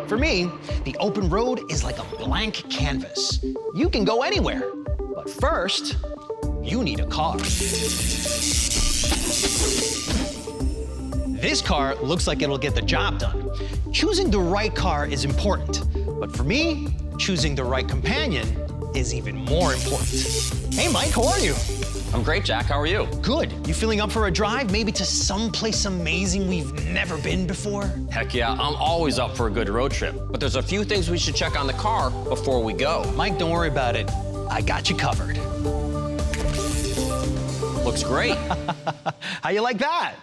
For me, the open road is like a blank canvas. You can go anywhere, but first, you need a car. This car looks like it'll get the job done. Choosing the right car is important, but for me, choosing the right companion is even more important. Hey, Mike, how are you? I'm great, Jack. How are you? Good. You feeling up for a drive, maybe to someplace amazing we've never been before? Heck yeah, I'm always up for a good road trip. But there's a few things we should check on the car before we go. Mike, don't worry about it. I got you covered. Looks great. How you like that?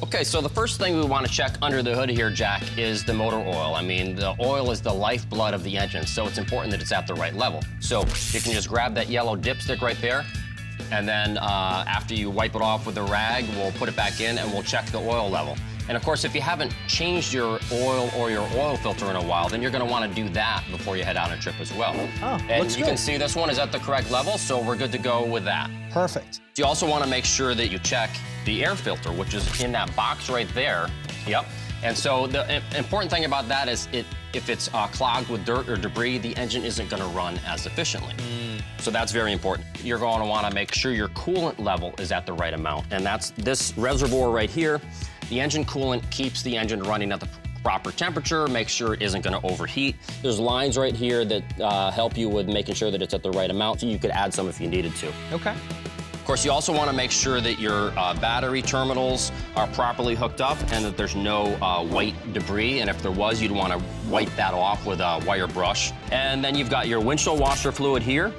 Okay, so the first thing we want to check under the hood here, Jack, is the motor oil. I mean, the oil is the lifeblood of the engine, so it's important that it's at the right level. So you can just grab that yellow dipstick right there, and then after you wipe it off with a rag, we'll put it back in and we'll check the oil level. And of course, if you haven't changed your oil or your oil filter in a while, then you're gonna wanna do that before you head on a trip as well. Oh, and you can see this one is at the correct level, so we're good to go with that. Perfect. You also wanna make sure that you check the air filter, which is in that box right there. Yep. And so the important thing about that is if it's clogged with dirt or debris, the engine isn't gonna run as efficiently. So that's very important. You're gonna wanna make sure your coolant level is at the right amount. And that's this reservoir right here. The engine coolant keeps the engine running at the proper temperature, make sure it isn't gonna overheat. There's lines right here that help you with making sure that it's at the right amount, so you could add some if you needed to. Okay. Of course, you also want to make sure that your battery terminals are properly hooked up and that there's no white debris. And if there was, you'd want to wipe that off with a wire brush. And then you've got your windshield washer fluid here.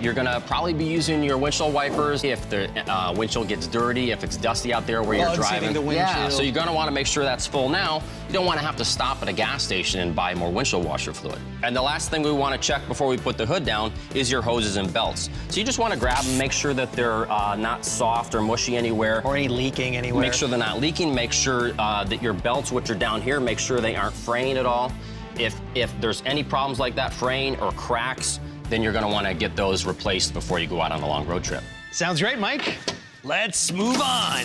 You're gonna probably be using your windshield wipers if the windshield gets dirty, if it's dusty out there where you're driving. The windshield. Yeah, so you're gonna wanna make sure that's full now. You don't wanna have to stop at a gas station and buy more windshield washer fluid. And the last thing we wanna check before we put the hood down is your hoses and belts. So you just wanna grab them, make sure that they're not soft or mushy anywhere. Or any leaking anywhere. Make sure they're not leaking, make sure that your belts, which are down here, make sure they aren't fraying at all. If there's any problems like that, fraying or cracks, then you're gonna wanna get those replaced before you go out on a long road trip. Sounds great, Mike. Let's move on.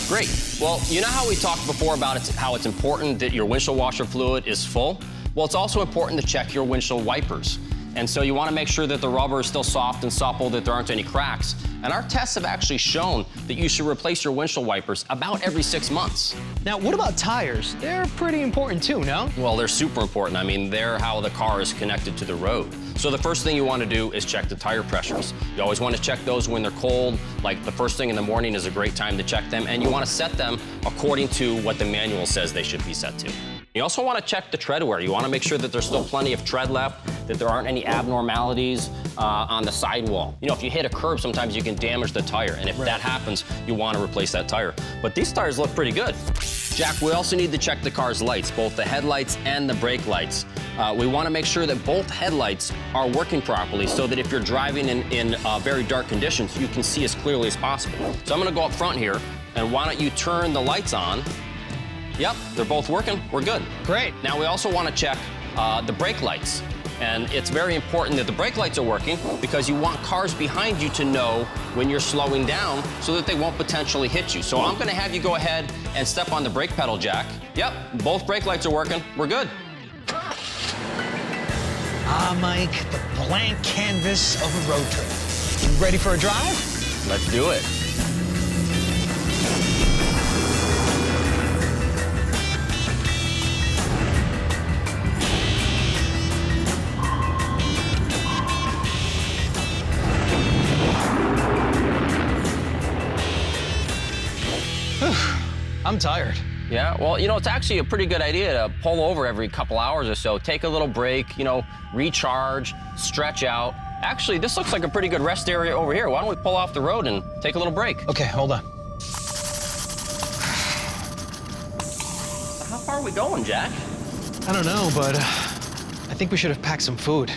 Great. Well, you know how we talked before about how it's important that your windshield washer fluid is full? Well, it's also important to check your windshield wipers. And so you wanna make sure that the rubber is still soft and supple, that there aren't any cracks. And our tests have actually shown that you should replace your windshield wipers about every 6 months. Now, what about tires? They're pretty important too, no? Well, they're super important. I mean, they're how the car is connected to the road. So the first thing you want to do is check the tire pressures. You always want to check those when they're cold. Like the first thing in the morning is a great time to check them, and you want to set them according to what the manual says they should be set to. You also want to check the tread wear. You want to make sure that there's still plenty of tread left, that there aren't any abnormalities on the sidewall. You know, if you hit a curb, sometimes you can damage the tire, and if that happens, you want to replace that tire. But these tires look pretty good. Jack, we also need to check the car's lights, both the headlights and the brake lights. We want to make sure that both headlights are working properly so that if you're driving in very dark conditions, you can see as clearly as possible. So I'm going to go up front here, and why don't you turn the lights on? Yep, they're both working. We're good. Great. Now we also want to check the brake lights. And it's very important that the brake lights are working because you want cars behind you to know when you're slowing down so that they won't potentially hit you. So I'm gonna have you go ahead and step on the brake pedal, Jack. Yep, both brake lights are working. We're good. Ah, Mike, the blank canvas of a road trip. You ready for a drive? Let's do it. I'm tired. Yeah, well, you know, it's actually a pretty good idea to pull over every couple hours or so, take a little break, you know, recharge, stretch out. Actually, this looks like a pretty good rest area over here. Why don't we pull off the road and take a little break? Okay, hold on. How far are we going, Jack? I don't know, but I think we should have packed some food.